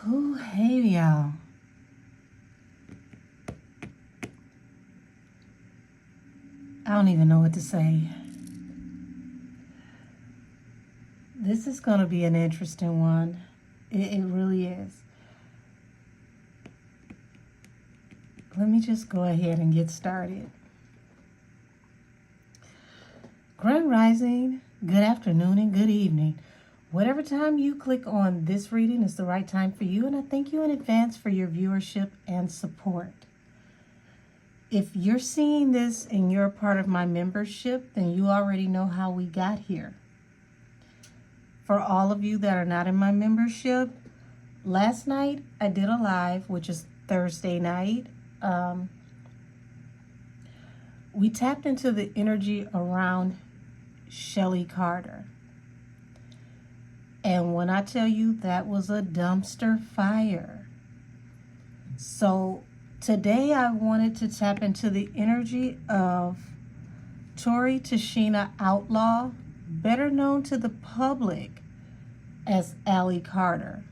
Oh, hey, y'all. I don't even know what to say. This is going to be an interesting one. It really is. Let me just go ahead and get started. Grand Rising, good afternoon and good evening. Whatever time you click on this reading is the right time for you, and I thank you in advance for your viewership and support. If you're seeing this and you're a part of my membership, then you already know how we got here. For all of you that are not in my membership, last night I did a live, which is Thursday night. We tapped into the energy around Shelly Carter. And when I tell you that was a dumpster fire. So today I wanted to tap into the energy of TORI Outlaw, better known to the public as Allie Carter.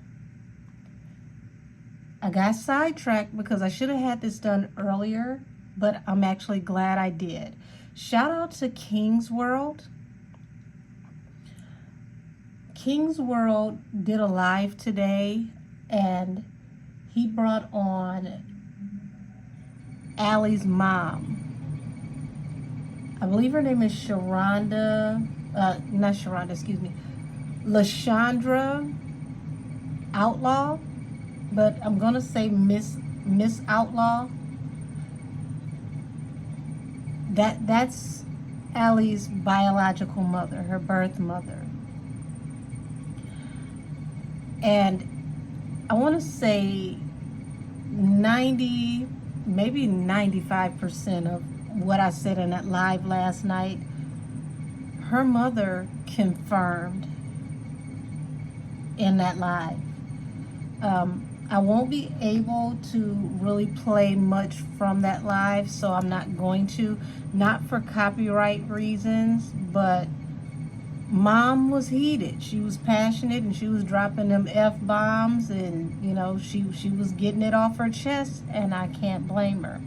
I got sidetracked because I should have had this done earlier, but I'm actually glad I did. Shout out to King's World. King's World did a live today, and he brought on Allie's mom. I believe her name is LaShandra Outlaw, but I'm gonna say Miss Outlaw. That's Allie's biological mother, her birth mother. And I want to say 90, maybe 95% of what I said in that live last night, her mother confirmed in that live. I won't be able to really play much from that live, so I'm not going to, not for copyright reasons, but Mom was heated. She was passionate, and she was dropping them F-bombs, and you know, she was getting it off her chest, and I can't blame her.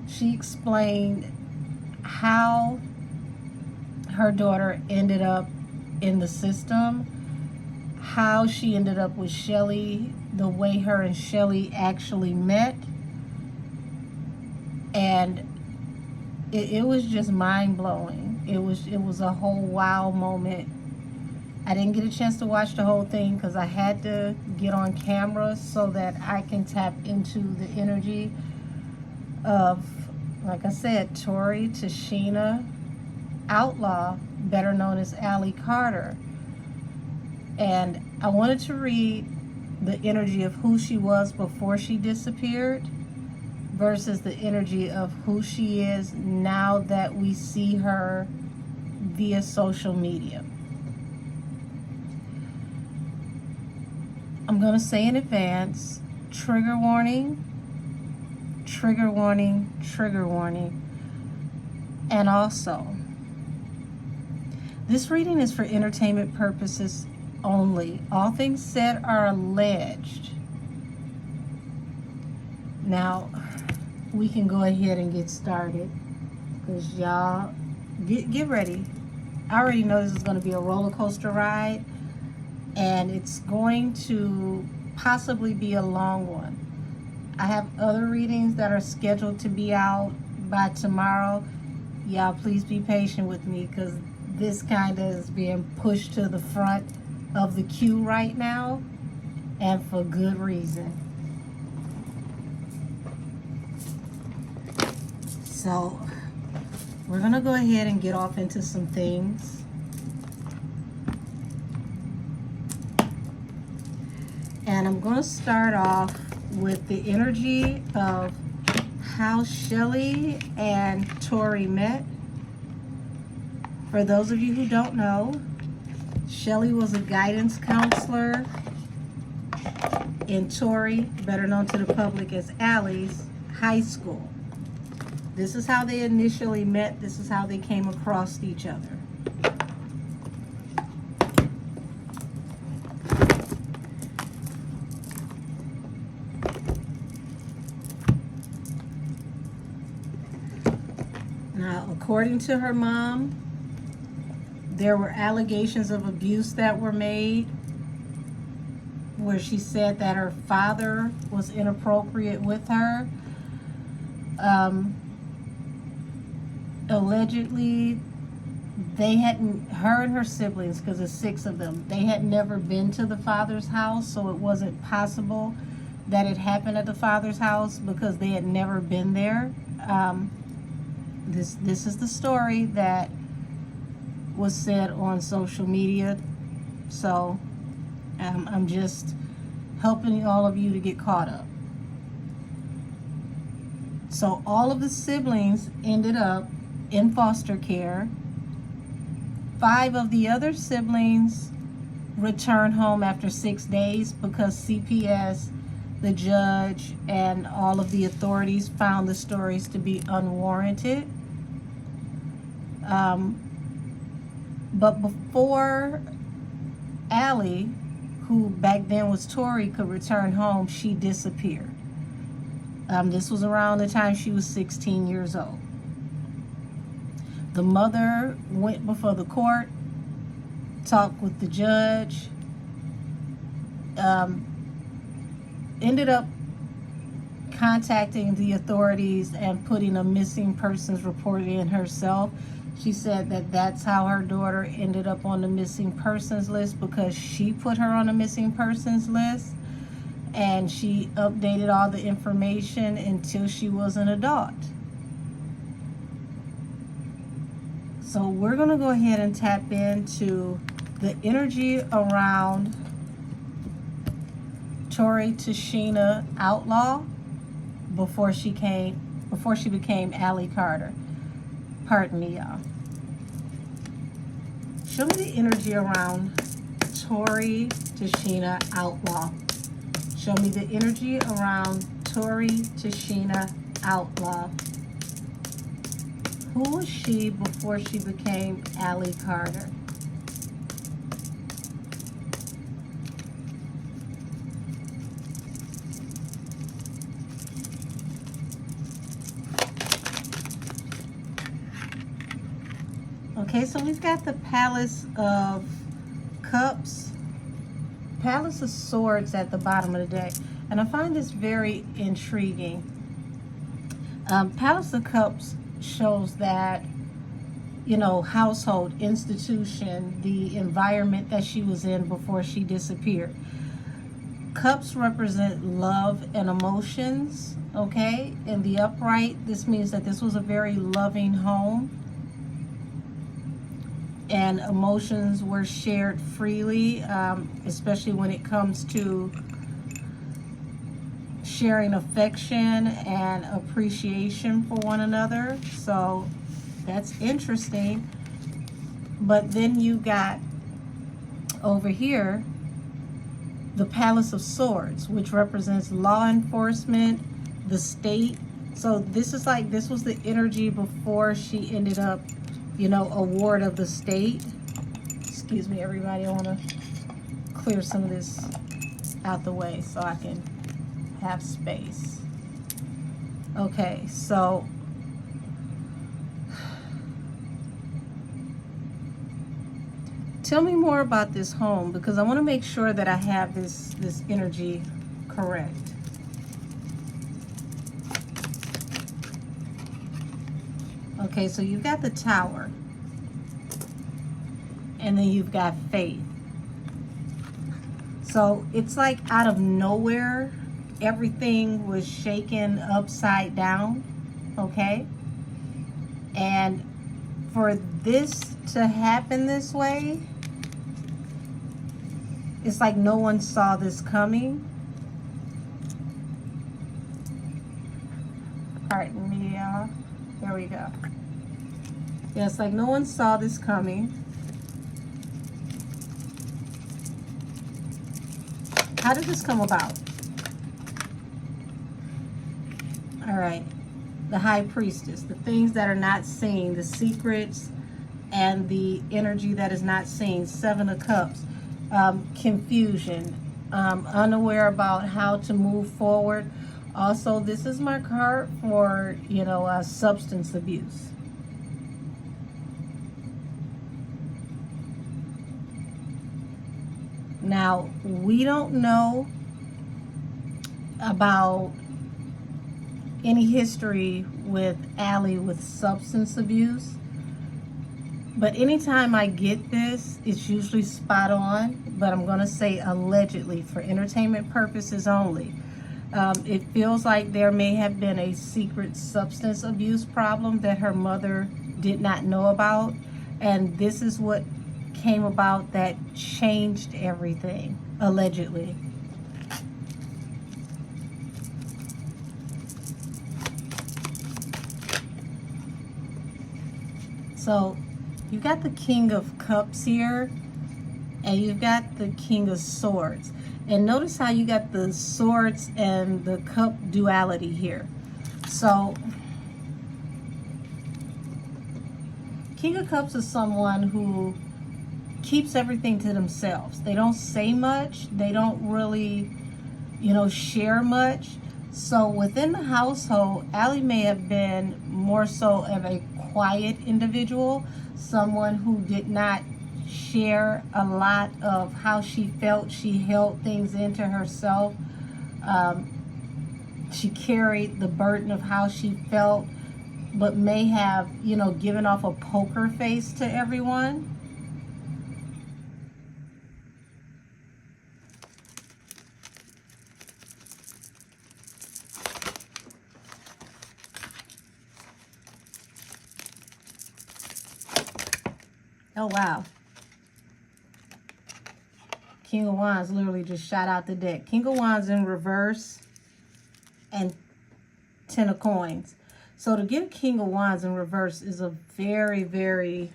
She explained how her daughter ended up in the system, how she ended up with Shelly, the way her and Shelly actually met, and it was just mind-blowing. It was a whole wow moment. I didn't get a chance to watch the whole thing because I had to get on camera so that I can tap into the energy of, like I said, TORI Outlaw, better known as Allie Carter. And I wanted to read the energy of who she was before she disappeared versus the energy of who she is now that we see her via social media. I'm going to say in advance, trigger warning, trigger warning, trigger warning. And also, this reading is for entertainment purposes only. All things said are alleged. Now, we can go ahead and get started, because y'all get ready. I already know this is going to be a roller coaster ride, and it's going to possibly be a long one. I have other readings that are scheduled to be out by tomorrow. Y'all please be patient with me, because this kind of is being pushed to the front of the queue right now, and for good reason. So we're gonna go ahead and get off into some things. And I'm gonna start off with the energy of how Shelly and TORI met. For those of you who don't know, Shelly was a guidance counselor in TORI, better known to the public as Allie's, high school. This is how they initially met. This is how they came across each other. according to her mom, there were allegations of abuse that were made where she said that her father was inappropriate with her. Allegedly, her and her siblings, because there's 6 of them, they had never been to the father's house, so it wasn't possible that it happened at the father's house because they had never been there. This is the story that was said on social media, so I'm just helping all of you to get caught up. So all of the siblings ended up in foster care. 5 of the other siblings returned home after 6 days because CPS, the judge, and all of the authorities found the stories to be unwarranted. But before Allie, who back then was Tori, could return home, she disappeared. This was around the time she was 16 years old. The mother went before the court, talked with the judge, ended up contacting the authorities and putting a missing persons report in herself. She said that that's how her daughter ended up on the missing persons list, because she put her on the missing persons list and she updated all the information until she was an adult. So we're going to go ahead and tap into the energy around Tori Tashina Outlaw before she became Allie Carter. Pardon me, y'all. Show me the energy around Tori Tashina Outlaw. Show me the energy around Tori Tashina Outlaw. Who was she before she became Allie Carter? Okay, so we've got the Palace of Cups, Palace of Swords at the bottom of the deck. And I find this very intriguing. Palace of Cups shows that, you know, household, institution, the environment that she was in before she disappeared. Cups represent love and emotions, okay? In the upright, this means that this was a very loving home. And emotions were shared freely, especially when it comes to sharing affection and appreciation for one another. So that's interesting. But then you got over here the Palace of Swords, which represents law enforcement, the state. So this is like, this was the energy before she ended up, you know, a ward of the state. Excuse me, everybody. I want to clear some of this out the way so I can have space. Okay, so tell me more about this home, because I want to make sure that I have this energy correct. Okay, so you've got the Tower, and then you've got Faith. So it's like out of nowhere, everything was shaken upside down, okay? And for this to happen this way, it's like no one saw this coming. Pardon me, y'all. There we go. Yeah, it's like no one saw this coming. How did this come about? All right. The High Priestess, the things that are not seen, the secrets and the energy that is not seen. 7 of Cups, confusion, unaware about how to move forward. Also, this is my card for, you know, substance abuse. Now, we don't know about any history with Allie with substance abuse, but anytime I get this, it's usually spot on, but I'm going to say allegedly for entertainment purposes only. It feels like there may have been a secret substance abuse problem that her mother did not know about, and this is what came about that changed everything, allegedly. So you got the King of Cups here, and you've got the King of Swords. And notice how you got the swords and the cup duality here. So King of Cups is someone who keeps everything to themselves. They don't say much. They don't really, share much. So within the household, Allie may have been more so of a quiet individual, someone who did not share a lot of how she felt. She held things into herself. She carried the burden of how she felt, but may have, given off a poker face to everyone. Oh, wow. King of Wands literally just shot out the deck. King of Wands in reverse and Ten of Coins. So to get King of Wands in reverse is a very, very,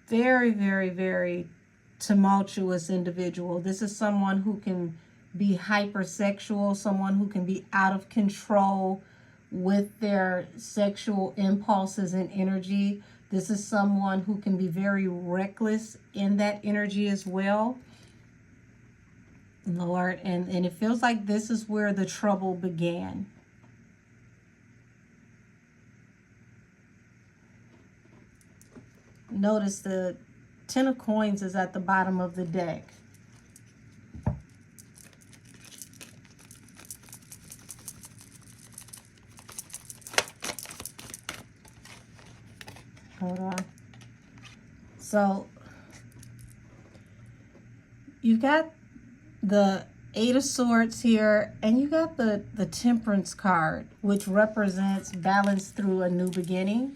very, very, very tumultuous individual. This is someone who can be hypersexual, someone who can be out of control with their sexual impulses and energy. This is someone who can be very reckless in that energy as well, Lord. And it feels like this is where the trouble began. Notice the Ten of Coins is at the bottom of the deck. Hold on. So you got the Eight of Swords here, and you got the Temperance card, which represents balance through a new beginning.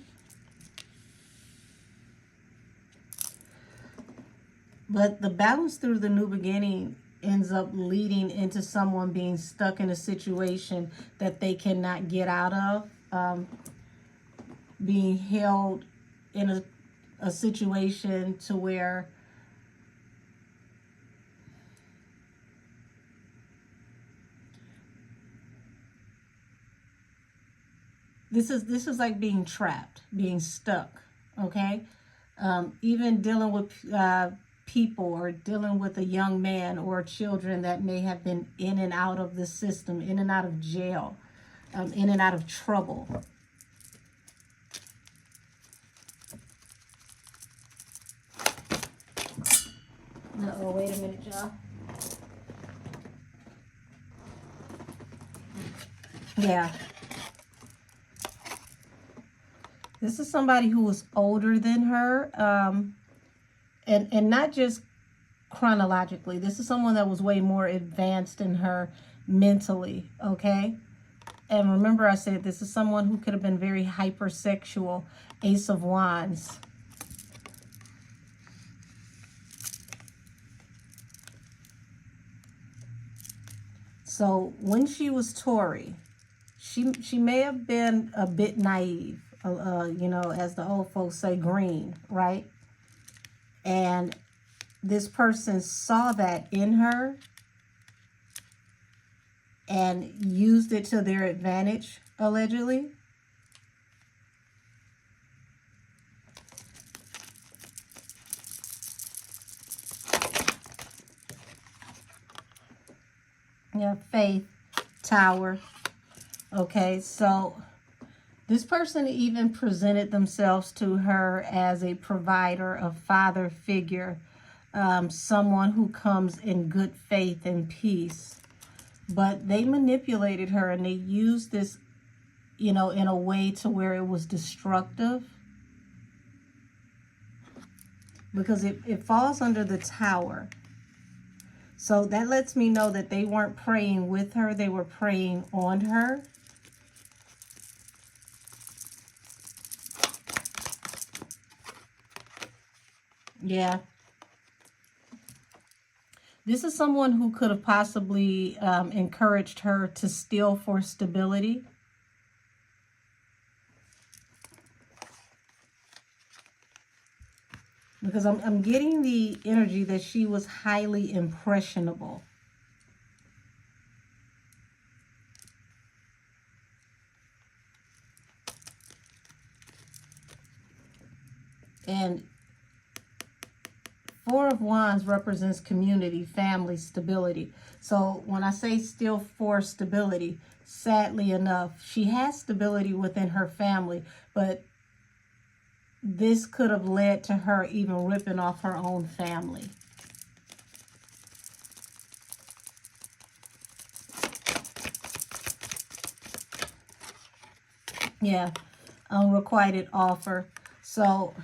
But the balance through the new beginning ends up leading into someone being stuck in a situation that they cannot get out of, being held in a situation to where this is like being trapped, being stuck, okay? Even dealing with people, or dealing with a young man or children that may have been in and out of the system, in and out of jail, in and out of trouble. Uh-oh, wait a minute, y'all. Yeah. This is somebody who was older than her, and not just chronologically. This is someone that was way more advanced than her mentally, okay? And remember I said this is someone who could have been very hypersexual. Ace of Wands. So when she was TORI, she may have been a bit naive, as the old folks say, green, right? And this person saw that in her and used it to their advantage, allegedly. Yeah, Faith, Tower. Okay, so this person even presented themselves to her as a provider, a father figure, someone who comes in good faith and peace. But they manipulated her and they used this, you know, in a way to where it was destructive. Because it falls under the Tower. So that lets me know that they weren't praying with her, they were praying on her. Yeah. This is someone who could have possibly encouraged her to steal for stability. Because I'm getting the energy that she was highly impressionable. And Four of Wands represents community, family, stability. So when I say still for stability, sadly enough, she has stability within her family, but this could have led to her even ripping off her own family. Yeah, unrequited offer. So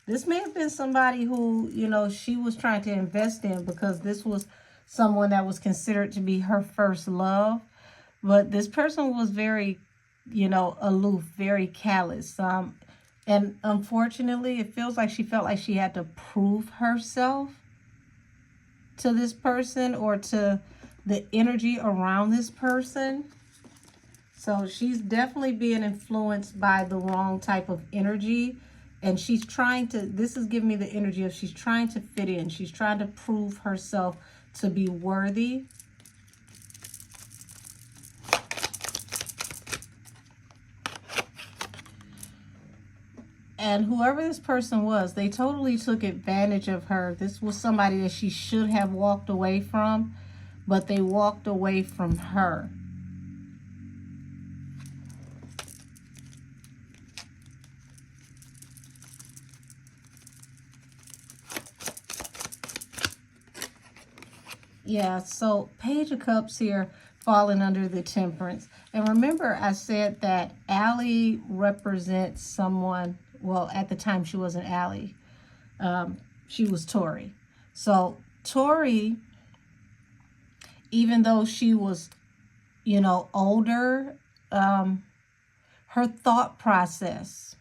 this may have been somebody who, you know, she was trying to invest in, because this was someone that was considered to be her first love. But this person was very, you know, aloof, very callous. And unfortunately, it feels like she felt like she had to prove herself to this person or to the energy around this person. So she's definitely being influenced by the wrong type of energy. And she's trying to, this is giving me the energy of she's trying to fit in. She's trying to prove herself to be worthy. And whoever this person was, they totally took advantage of her. This was somebody that she should have walked away from, but they walked away from her. Yeah, so Page of Cups here falling under the Temperance. And remember, I said that Allie represents someone, well, at the time she wasn't Allie. She was Tori. So Tori, even though she was, you know, older, her thought process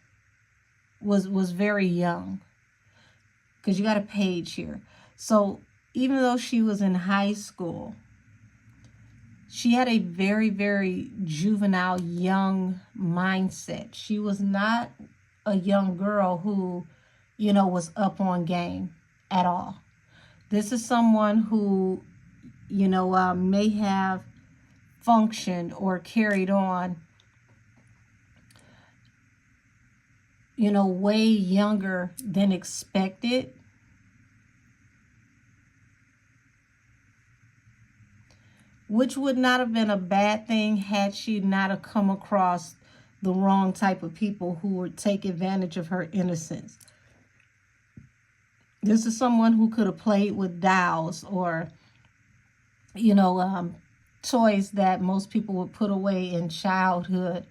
was very young. Because you got a page here. So even though she was in high school, she had a very, very juvenile, young mindset. She was not a young girl who, you know, was up on game at all. This is someone who, you know, may have functioned or carried on, you know, way younger than expected. Which would not have been a bad thing had she not have come across the wrong type of people who would take advantage of her innocence. This is someone who could have played with dolls or, you know, toys that most people would put away in childhood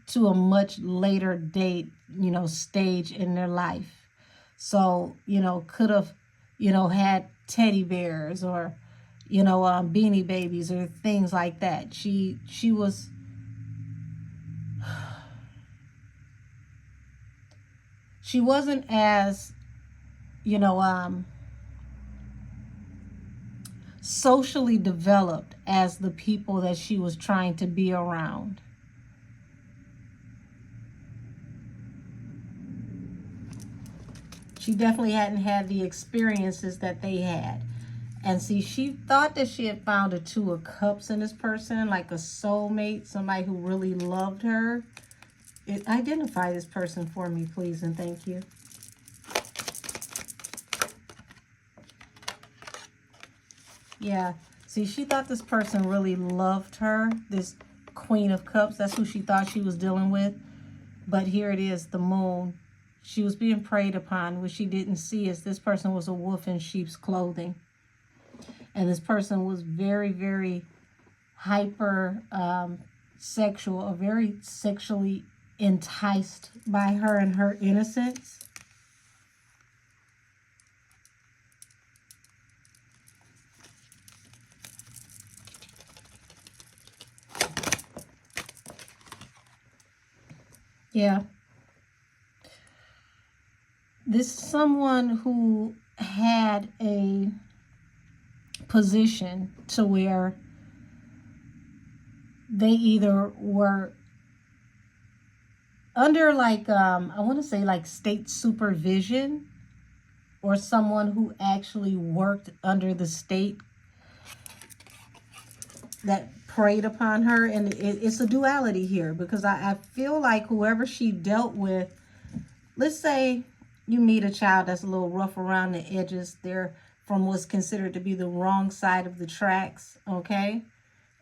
to a much later date, you know, stage in their life. So, you know, could have, you know, had teddy bears or, you know, Beanie Babies or things like that. She was, she wasn't as, you know, socially developed as the people that she was trying to be around. She definitely hadn't had the experiences that they had. And see, she thought that she had found a Two of Cups in this person, like a soulmate, somebody who really loved her. Identify this person for me, please, and thank you. Yeah, see, she thought this person really loved her, this Queen of Cups. That's who she thought she was dealing with. But here it is, the moon. She was being preyed upon. What she didn't see is this person was a wolf in sheep's clothing. And this person was very, very hyper sexual, or very sexually enticed by her and her innocence. Yeah. This is someone who had a position to where they either were under like, I want to say like state supervision, or someone who actually worked under the state that preyed upon her. And it's a duality here, because I feel like whoever she dealt with, let's say you meet a child that's a little rough around the edges. They're from what's considered to be the wrong side of the tracks, okay?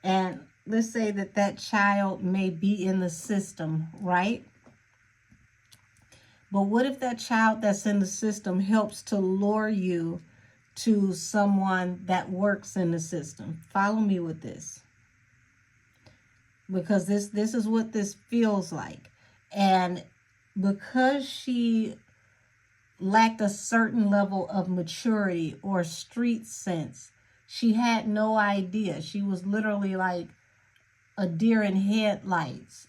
And let's say that that child may be in the system, right? But what if that child that's in the system helps to lure you to someone that works in the system? Follow me with this, because this is what this feels like. And because she lacked a certain level of maturity or street sense, she had no idea. She was literally like a deer in headlights.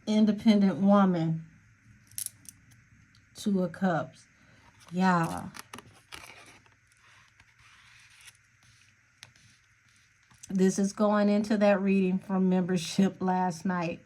Independent woman. Two of Cups. Yeah. This is going into that reading from membership last night.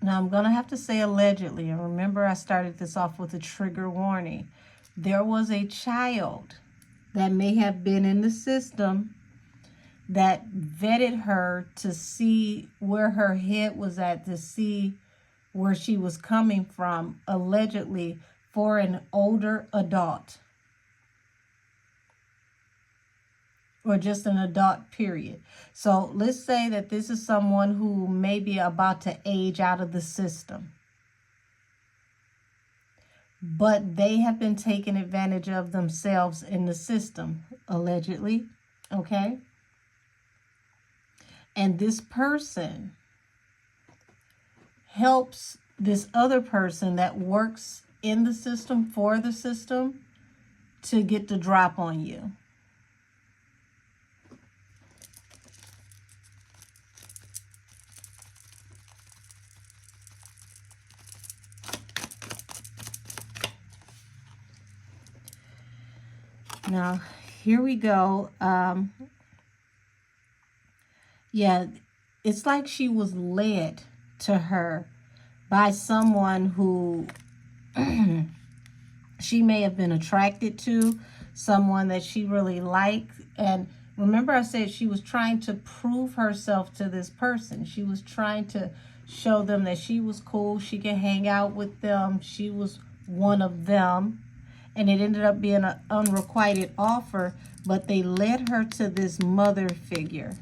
Now, I'm going to have to say allegedly. And remember, I started this off with a trigger warning. There was a child that may have been in the system that vetted her to see where her head was at, to see where she was coming from, allegedly, for an older adult. Or just an adult, period. So let's say that this is someone who may be about to age out of the system, but they have been taking advantage of themselves in the system, allegedly, okay? And this person helps this other person that works in the system, for the system, to get the drop on you. Now, here we go. Yeah, it's like she was led to her by someone who she may have been attracted to, someone that she really liked. And remember, I said she was trying to prove herself to this person. She was trying to show them that she was cool, she could hang out with them, she was one of them. And it ended up being an unrequited offer, but they led her to this mother figure.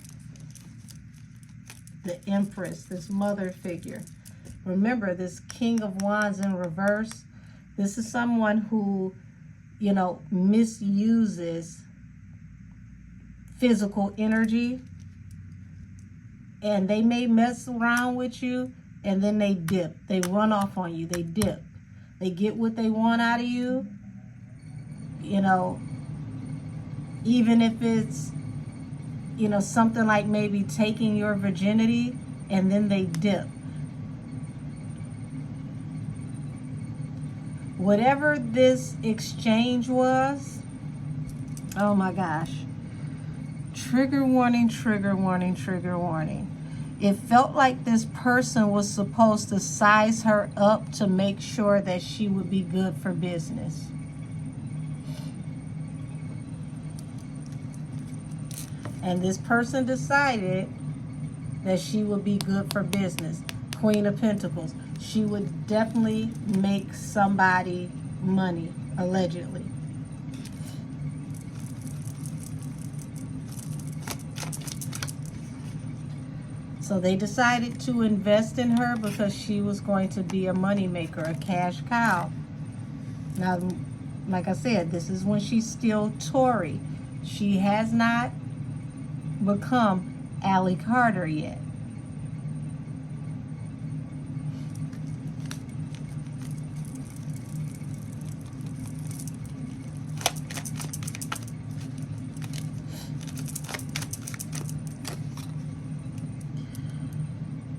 The Empress, this mother figure. Remember, this King of Wands in reverse. This is someone who, you know, misuses physical energy. And they may mess around with you, and then they dip. They run off on you. They dip. They get what they want out of you. You know, even if it's, you know, something like maybe taking your virginity, and then they dip. Whatever this exchange was, oh my gosh. Trigger warning, trigger warning, trigger warning. It felt like this person was supposed to size her up to make sure that she would be good for business. And this person decided that she would be good for business. Queen of Pentacles. She would definitely make somebody money, allegedly. So they decided to invest in her because she was going to be a moneymaker, a cash cow. Now, like I said, this is when she's still TORI. She has not become Allie Carter yet.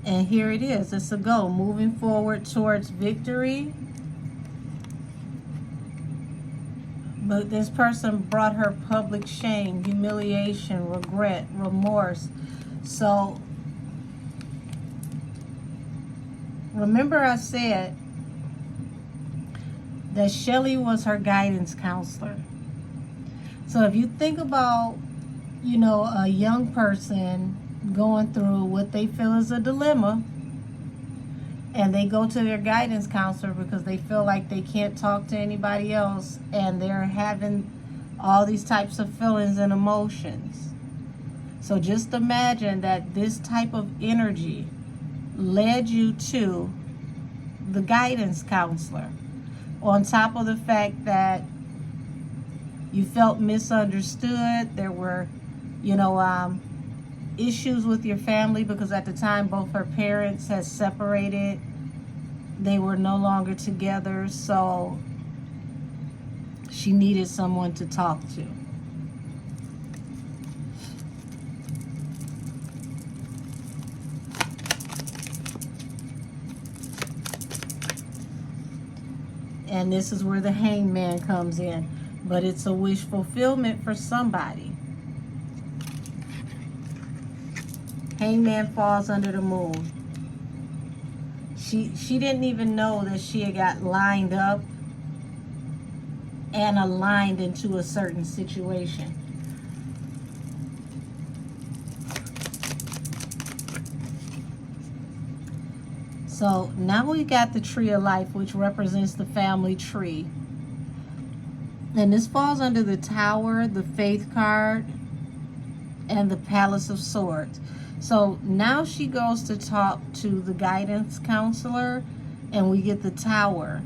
And here it is. It's a go. Moving forward towards victory. But this person brought her public shame, humiliation, regret, remorse. So, remember I said that Shelley was her guidance counselor. So if you think about, you know, a young person going through what they feel is a dilemma, and they go to their guidance counselor because they feel like they can't talk to anybody else, and they're having all these types of feelings and emotions. So just imagine that this type of energy led you to the guidance counselor, on top of the fact that you felt misunderstood. There were, you know, issues with your family because at the time both her parents had separated. They were no longer together, so she needed someone to talk to. And this is where the hangman comes in. But it's a wish fulfillment for somebody. Hangman falls under the moon. She didn't even know that she had got lined up and aligned into a certain situation. So now we got the Tree of Life, which represents the family tree. And this falls under the Tower, the Faith card, and the Palace of Swords. So now she goes to talk to the guidance counselor, and we get the Tower.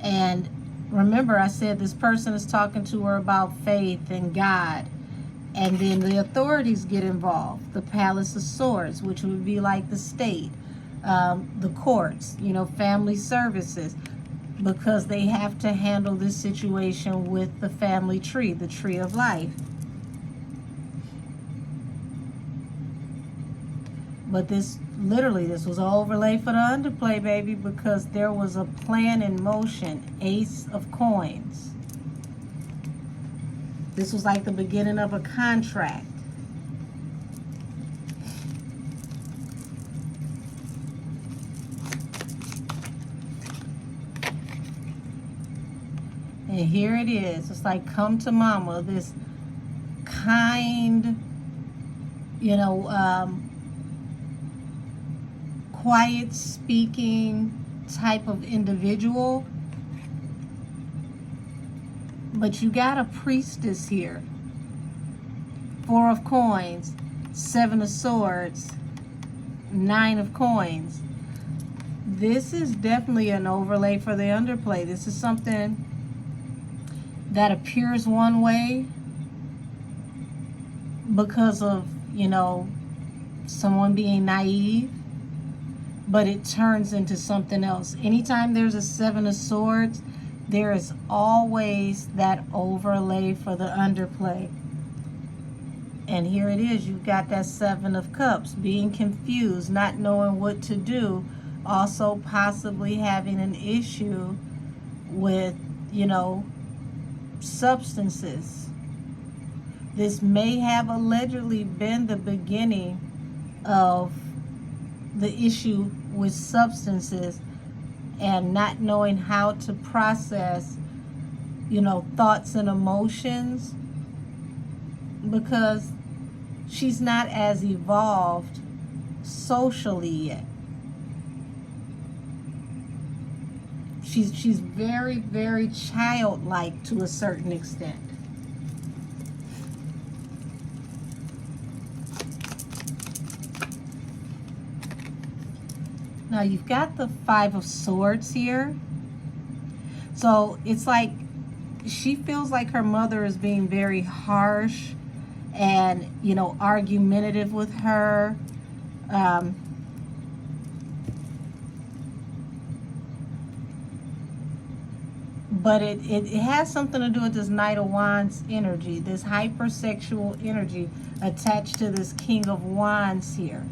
And remember, I said this person is talking to her about faith and God. And then the authorities get involved. The Palace of Swords, which would be like the state, the courts, you know, family services, because they have to handle this situation with the family tree, the Tree of Life. But this, literally, this was an overlay for the underplay, baby, because there was a plan in motion. Ace of Coins. This was like the beginning of a contract. And here it is. It's like come to mama. This kind, you know, quiet speaking type of individual. But you got a priestess here. 4 of Coins, 7 of Swords, 9 of Coins. This is definitely an overlay for the underplay. This is something that appears one way because of, you know, someone being naive, but it turns into something else. Anytime there's a 7 of Swords, there is always that overlay for the underplay. And here it is. You've got that 7 of Cups, being confused, not knowing what to do, also possibly having an issue with, you know, substances. This may have allegedly been the beginning of the issue with substances and not knowing how to process, you know, thoughts and emotions, because she's not as evolved socially yet. She's very, very childlike to a certain extent. Now you've got the Five of Swords here. So it's like she feels like her mother is being very harsh and, you know, argumentative with her. But it has something to do with this Knight of Wands energy, this hypersexual energy attached to this King of Wands here.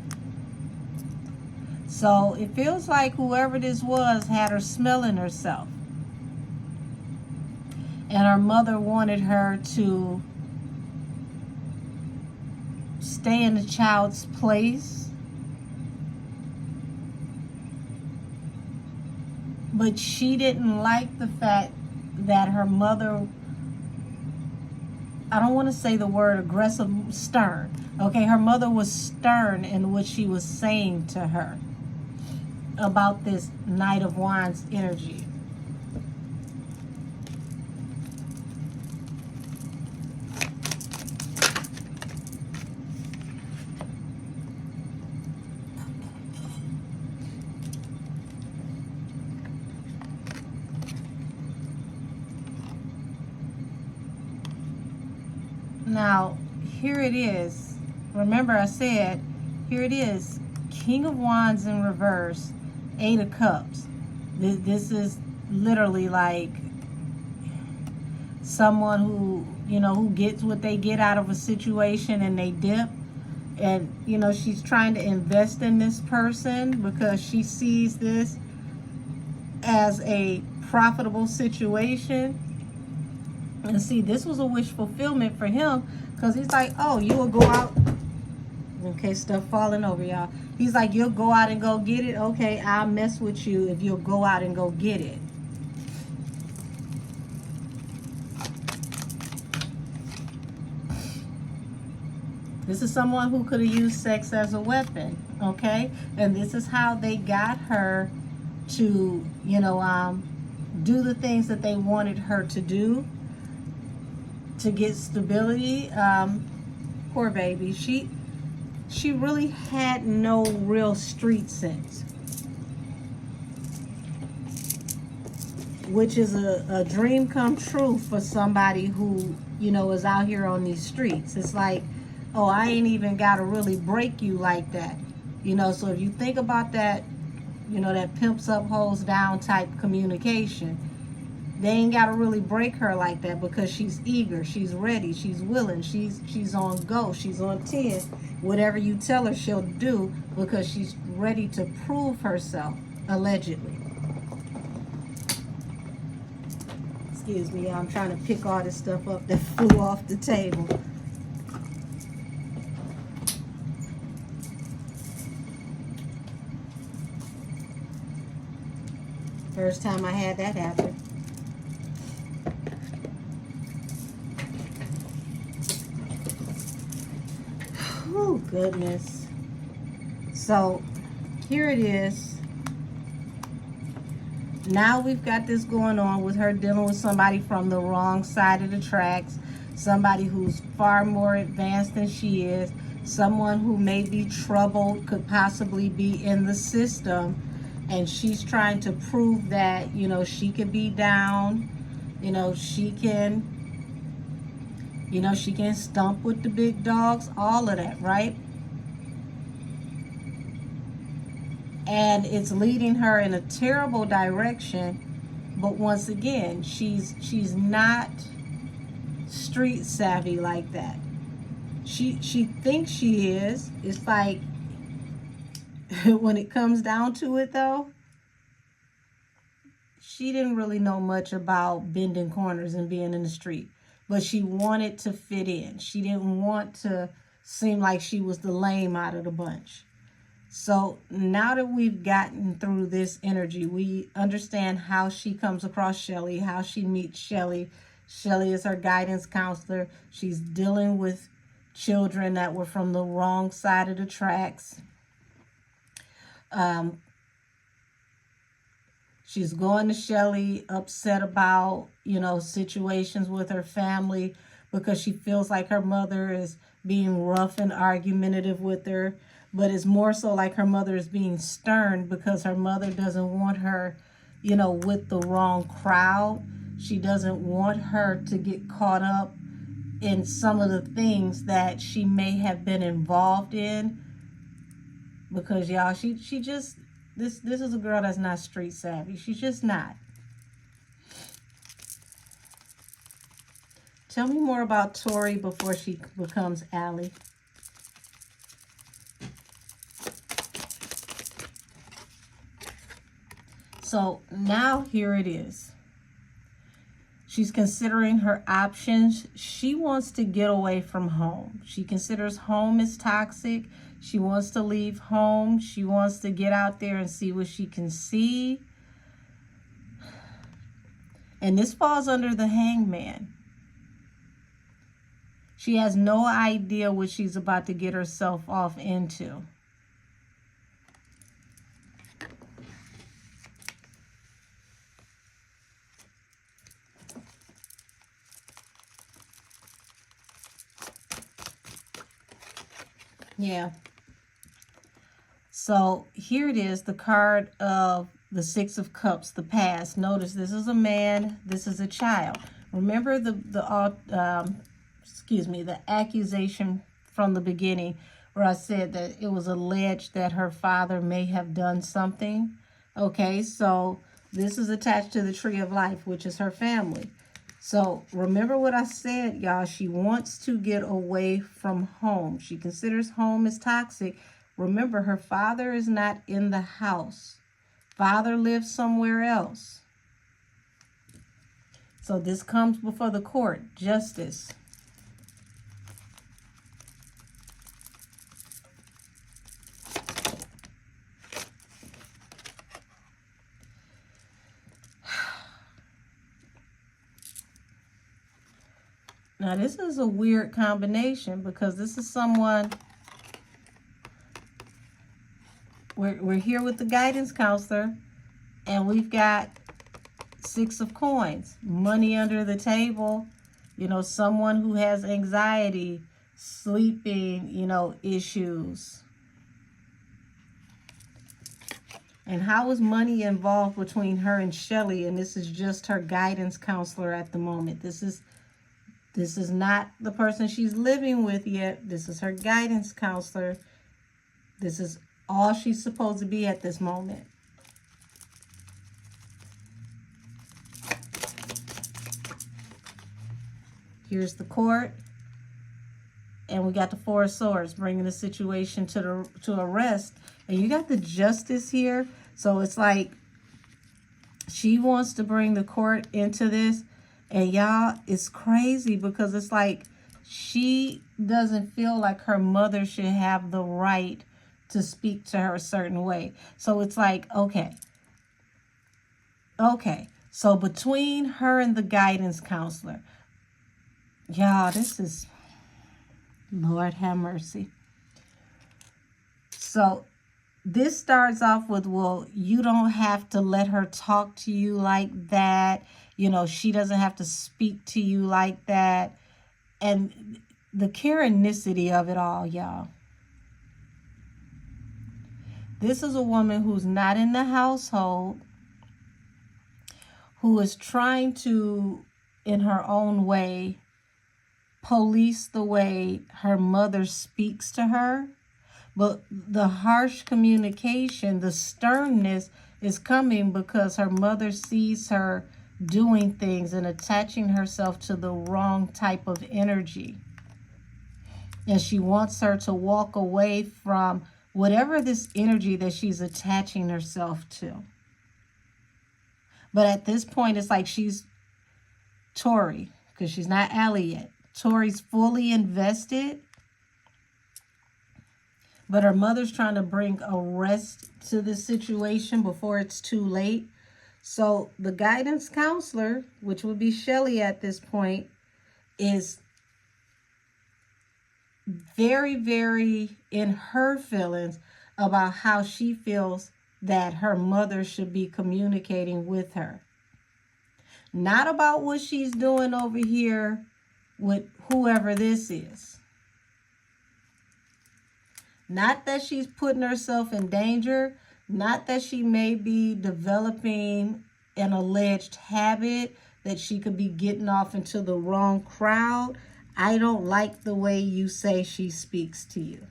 So it feels like whoever this was had her smelling herself. And her mother wanted her to stay in the child's place. But she didn't like the fact that her mother, I don't want to say the word aggressive, stern. Okay, her mother was stern in what she was saying to her about this Knight of Wands energy. Now, here it is. Remember I said, here it is. King of Wands in reverse, Eight of Cups. This is literally like someone who, you know, who gets what they get out of a situation and they dip. And, you know, she's trying to invest in this person because she sees this as a profitable situation. And see, this was a wish fulfillment for him because he's like, oh, you will go out. Okay, stuff falling over, y'all. He's like, you'll go out and go get it. Okay, I'll mess with you if you'll go out and go get it. This is someone who could have used sex as a weapon, okay? And this is how they got her to, you know, do the things that they wanted her to do to get stability. Poor baby. She really had no real street sense, which is a dream come true for somebody who, you know, is out here on these streets. It's like, oh, I ain't even got to really break you like that. You know, so if you think about that, you know, that pimps up, hoes down type communication, they ain't got to really break her like that because she's eager, she's ready, she's willing, she's on go, she's on 10. Whatever you tell her, she'll do because she's ready to prove herself, allegedly. Excuse me, I'm trying to pick all this stuff up that flew off the table. First time I had that happen. Oh, goodness. So, here it is. Now we've got this going on with her dealing with somebody from the wrong side of the tracks, somebody who's far more advanced than she is, someone who may be troubled, could possibly be in the system, and she's trying to prove that, you know, she can be down, you know, she can stomp with the big dogs, all of that, right? And it's leading her in a terrible direction, but once again, she's not street savvy like that. She thinks she is. It's like when it comes down to it, though, she didn't really know much about bending corners and being in the street, but she wanted to fit in. She didn't want to seem like she was the lame out of the bunch. So now that we've gotten through this energy, we understand how she comes across Shelly, how she meets Shelly. Shelly is her guidance counselor. She's dealing with children that were from the wrong side of the tracks. She's going to Shelly upset about, situations with her family because she feels like her mother is being rough and argumentative with her. But it's more so like her mother is being stern because her mother doesn't want her, with the wrong crowd. She doesn't want her to get caught up in some of the things that she may have been involved in. Because y'all, she just, this is a girl that's not street savvy. She's just not. Tell me more about Tori before she becomes Allie. So now here it is. She's considering her options. She wants to get away from home. She considers home is toxic. She wants to leave home. She wants to get out there and see what she can see. And this falls under the Hangman. She has no idea what she's about to get herself off into. Yeah. So here it is, the card of the Six of Cups, the past. Notice this is a man, this is a child. Remember the accusation from the beginning where I said that it was alleged that her father may have done something. Okay, so this is attached to the Tree of Life, which is her family. So remember what I said, y'all. She wants to get away from home. She considers home as toxic. Remember, her father is not in the house. Father lives somewhere else. So this comes before the court, justice. Now, this is a weird combination because this is someone, we're here with the guidance counselor, and we've got Six of Coins, money under the table, someone who has anxiety, sleeping, issues. And how is money involved between her and Shelly? And this is just her guidance counselor at the moment. This is not the person she's living with yet. This is her guidance counselor. This is all she's supposed to be at this moment. Here's the court. And we got the Four of Swords bringing the situation to a rest. And you got the Justice here. So it's like she wants to bring the court into this. And y'all, it's crazy because it's like she doesn't feel like her mother should have the right to speak to her a certain way. So it's like, okay. So between her and the guidance counselor, y'all, this is, Lord have mercy. So this starts off with, well, you don't have to let her talk to you like that. She doesn't have to speak to you like that. And the Karenicity of it all, y'all. This is a woman who's not in the household, who is trying to, in her own way, police the way her mother speaks to her. But the harsh communication, the sternness is coming because her mother sees her doing things and attaching herself to the wrong type of energy. And she wants her to walk away from whatever this energy that she's attaching herself to. But at this point, it's like she's Tori, because she's not Allie yet. Tori's fully invested. But her mother's trying to bring a rest to the situation before it's too late. So the guidance counselor, which would be Shelly at this point, is very, very in her feelings about how she feels that her mother should be communicating with her. Not about what she's doing over here with whoever this is. Not that she's putting herself in danger. Not that she may be developing an alleged habit that she could be getting off into the wrong crowd. I don't like the way you say she speaks to you.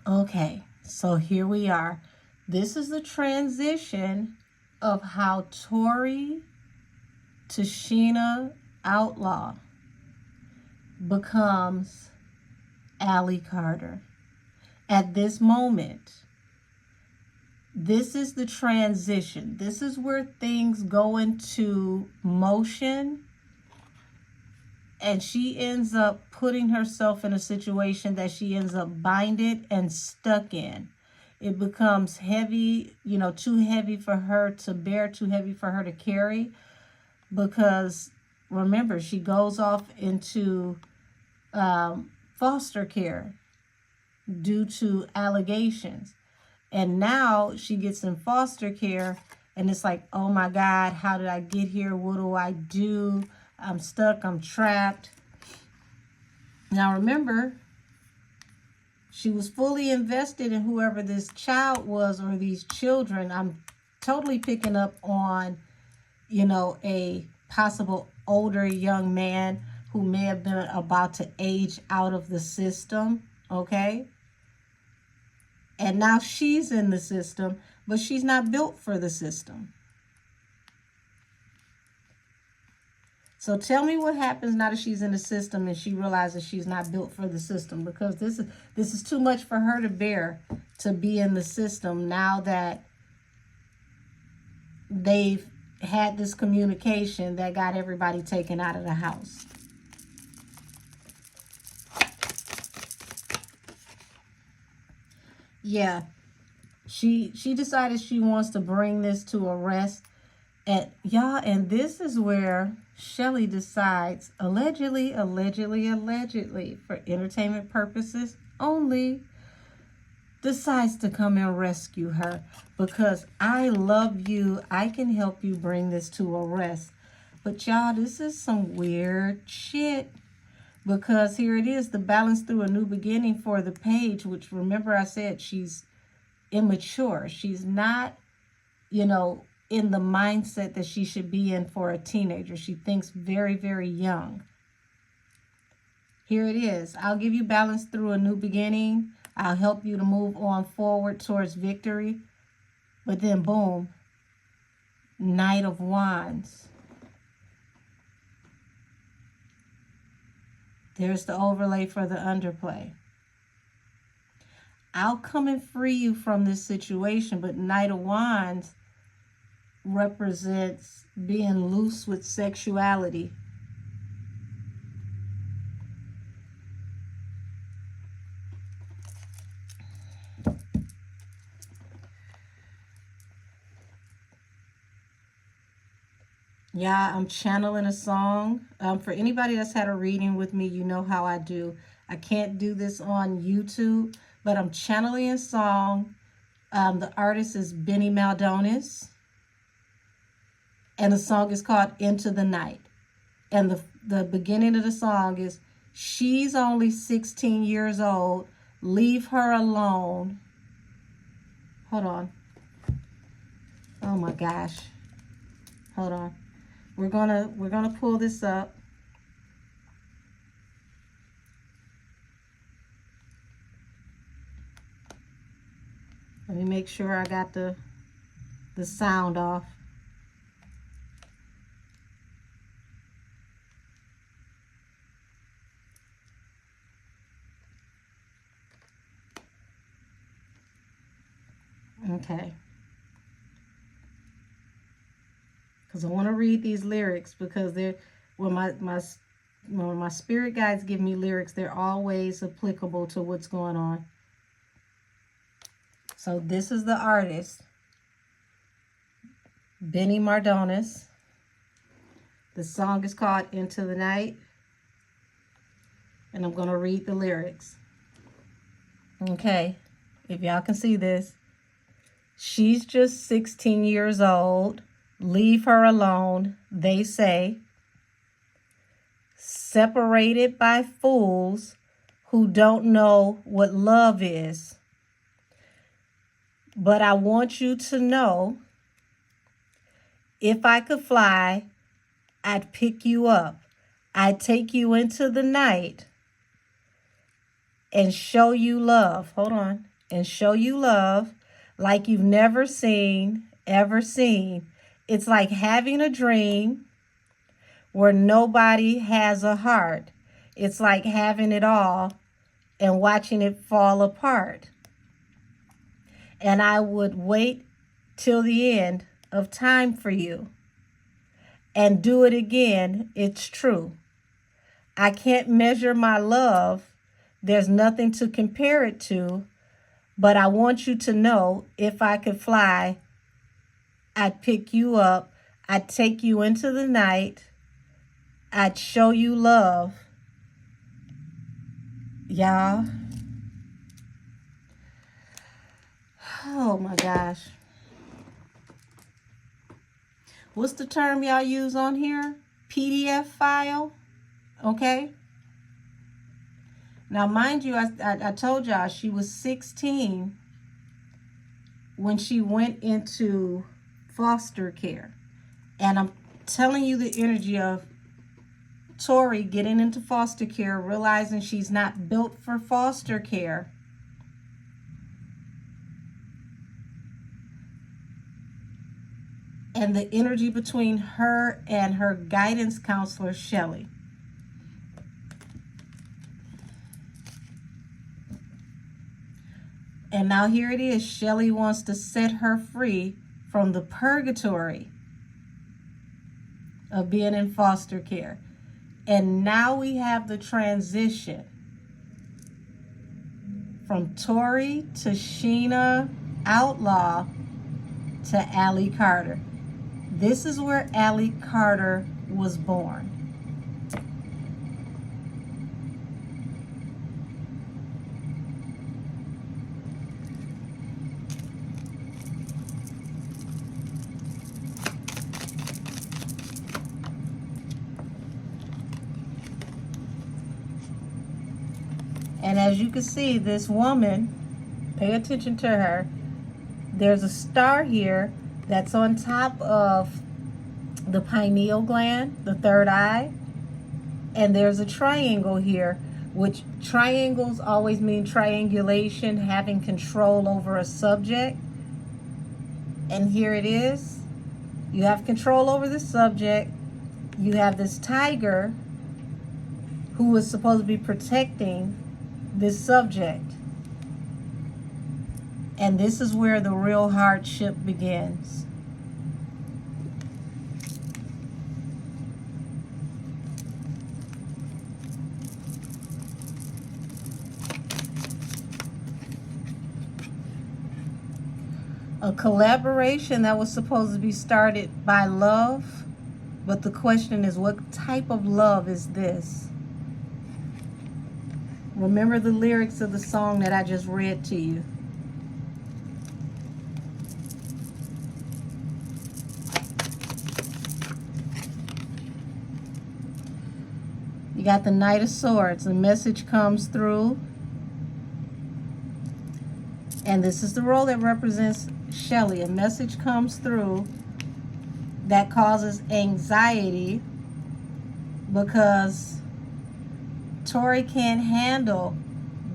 Okay, so here we are. This is the transition of how TORI to Sheena Outlaw becomes Allie Carter. At this moment, this is the transition. This is where things go into motion, and she ends up putting herself in a situation that she ends up binded and stuck in. It becomes heavy, you know, too heavy for her to bear, too heavy for her to carry, because remember, she goes off into foster care due to allegations. And now she gets in foster care, and it's like, oh my God, how did I get here? What do I do? I'm stuck, I'm trapped. Now remember, she was fully invested in whoever this child was or these children. I'm totally picking up on, you know, a possible older young man who may have been about to age out of the system, okay? And now she's in the system, but she's not built for the system. So tell me what happens now that she's in the system and she realizes she's not built for the system, because this is too much for her to bear, to be in the system now that they've had this communication that got everybody taken out of the house. Yeah, she decided she wants to bring this to a rest. And y'all, and this is where Shelly decides, allegedly, for entertainment purposes only, decides to come and rescue her, because I love you. I can help you bring this to a rest. But y'all, this is some weird shit, because here it is, the balance through a new beginning for the page, which, remember I said she's immature. She's not, you know, in the mindset that she should be in for a teenager. She thinks very, very young. Here it is. I'll give you balance through a new beginning. I'll help you to move on forward towards victory. But then, boom, Knight of Wands. There's the overlay for the underplay. I'll come and free you from this situation, but Knight of Wands represents being loose with sexuality. Yeah, I'm channeling a song. For anybody that's had a reading with me, you know how I do. I can't do this on YouTube, but I'm channeling a song. The artist is Benny Maldonis. And the song is called Into the Night. And the beginning of the song is, she's only 16 years old. Leave her alone. Hold on. Oh my gosh. Hold on. We're gonna pull this up. Let me make sure I got the sound off. Okay. Because I want to read these lyrics, because they're, when my spirit guides give me lyrics, they're always applicable to what's going on. So this is the artist. Benny Mardones. The song is called Into the Night. And I'm going to read the lyrics. Okay, if y'all can see this. She's just 16 years old. Leave her alone, they say. Separated by fools who don't know what love is. But I want you to know, if I could fly, I'd pick you up. I'd take you into the night and show you love. Hold on. And show you love like you've never seen, ever seen. It's like having a dream where nobody has a heart. It's like having it all and watching it fall apart. And I would wait till the end of time for you and do it again. It's true. I can't measure my love. There's nothing to compare it to, but I want you to know, if I could fly, I'd pick you up. I'd take you into the night. I'd show you love. Y'all. Oh my gosh. What's the term y'all use on here? PDF file. Okay. Now, mind you, I told y'all she was 16 when she went into foster care. And I'm telling you the energy of TORI getting into foster care, realizing she's not built for foster care. And the energy between her and her guidance counselor, Shelly. And now here it is. Shelly wants to set her free from the purgatory of being in foster care. And now we have the transition from TORI to Sheena Outlaw to Allie Carter. This is where Allie Carter was born. And as you can see, this woman, pay attention to her, there's a star here that's on top of the pineal gland, the third eye. And there's a triangle here, which triangles always mean triangulation, having control over a subject. And here it is. You have control over the subject. You have this tiger who is supposed to be protecting this subject. And this is where the real hardship begins. A collaboration that was supposed to be started by love, but the question is, what type of love is this? Remember the lyrics of the song that I just read to you. You got the Knight of Swords. The message comes through. And this is the role that represents Shelly. A message comes through that causes anxiety because TORI can't handle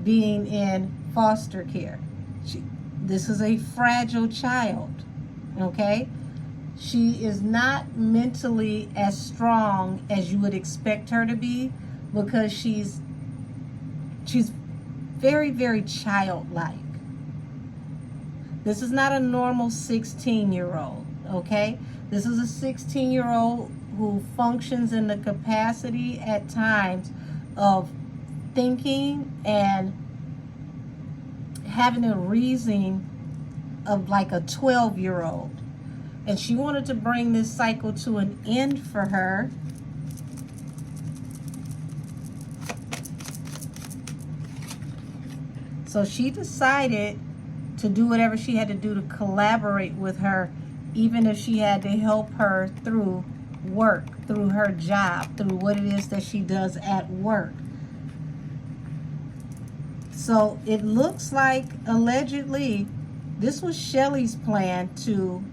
being in foster care. This is a fragile child, okay? She is not mentally as strong as you would expect her to be because she's very, very childlike. This is not a normal 16-year-old, okay? This is a 16-year-old who functions in the capacity at times of thinking and having a reasoning of like a 12-year-old. And she wanted to bring this cycle to an end for her. So she decided to do whatever she had to do to collaborate with her, even if she had to help her through work, through her job, through what it is that she does at work. So it looks like, allegedly, this was Shelly's plan to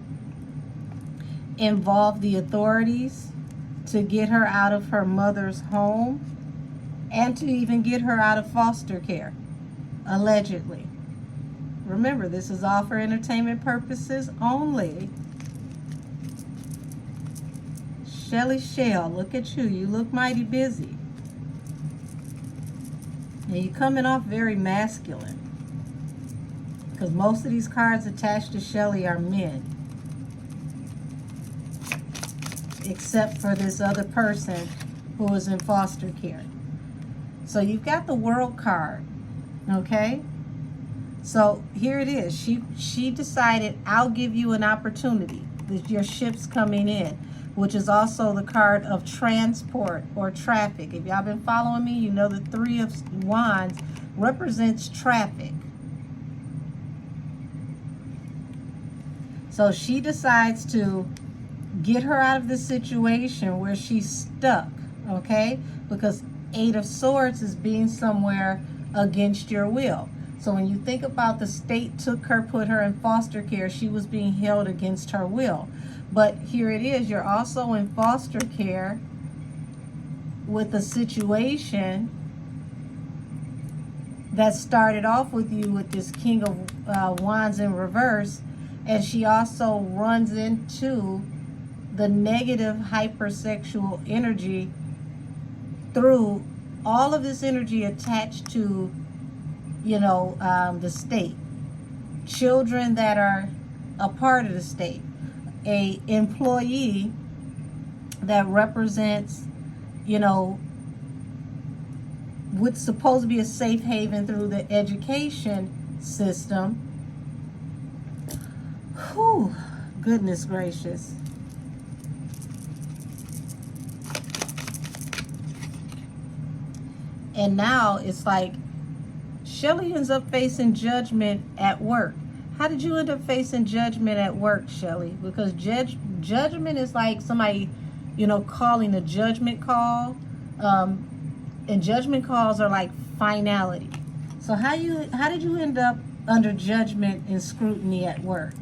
involve the authorities to get her out of her mother's home and to even get her out of foster care, allegedly. Remember, this is all for entertainment purposes only. Shelly Shell, look at you. You look mighty busy. And you're coming off very masculine, because most of these cards attached to Shelly are men. Except for this other person who is in foster care. So you've got the World card, okay? So here it is. She decided, I'll give you an opportunity. Your ship's coming in, which is also the card of transport or traffic. If y'all been following me, you know the Three of Wands represents traffic. So she decides to get her out of this situation where she's stuck, okay? Because Eight of Swords is being somewhere against your will. So when you think about the state took her, put her in foster care, she was being held against her will. But here it is, you're also in foster care with a situation that started off with you with this King of Wands in reverse, and she also runs into the negative hypersexual energy through all of this energy attached to, you know, the state. Children that are a part of the state. A employee that represents, you know, what's supposed to be a safe haven through the education system. Whew, goodness gracious. And now it's like Shelly ends up facing judgment at work. How did you end up facing judgment at work, Shelly? Because judgment is like somebody, you know, calling a judgment call. And judgment calls are like finality. So how did you end up under judgment and scrutiny at work?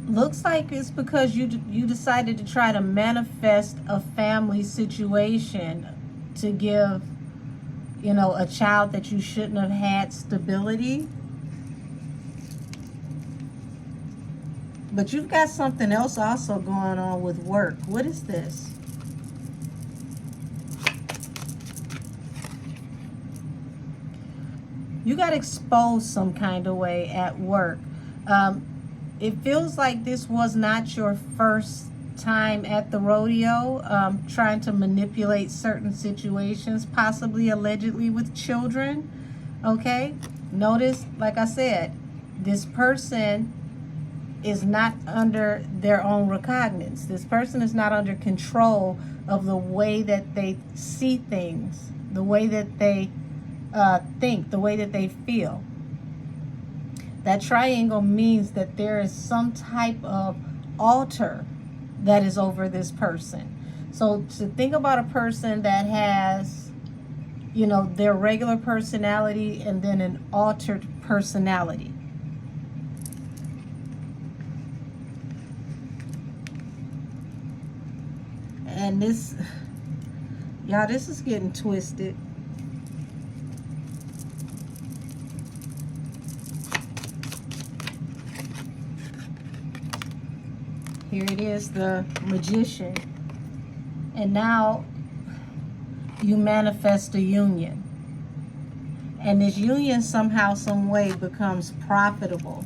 Looks like it's because you decided to try to manifest a family situation to give, you know, a child that you shouldn't have had stability. But you've got something else also going on with work. What is this? You got exposed some kind of way at work. It feels like this was not your first time at the rodeo, trying to manipulate certain situations, possibly allegedly with children, okay? Notice, like I said, this person is not under their own recognizance. This person is not under control of the way that they see things, the way that they think, the way that they feel. That triangle means that there is some type of altar that is over this person. So to think about a person that has, you know, their regular personality and then an altered personality. And this, y'all, this is getting twisted. Here it is, the Magician. And now you manifest a union. And this union somehow, some way becomes profitable.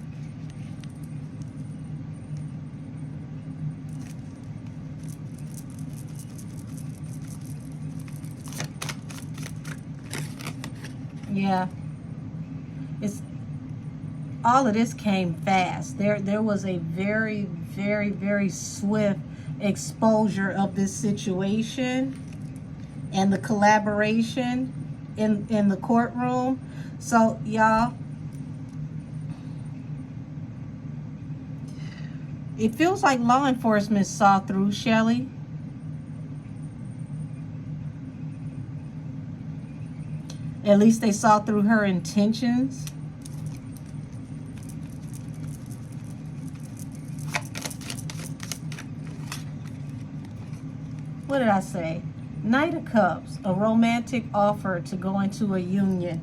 Yeah. It's all of this came fast. There was a very, very, very swift exposure of this situation and the collaboration in the courtroom. So y'all, it feels like law enforcement saw through Shelly. At least they saw through her intentions. What did I say? Knight of Cups, a romantic offer to go into a union.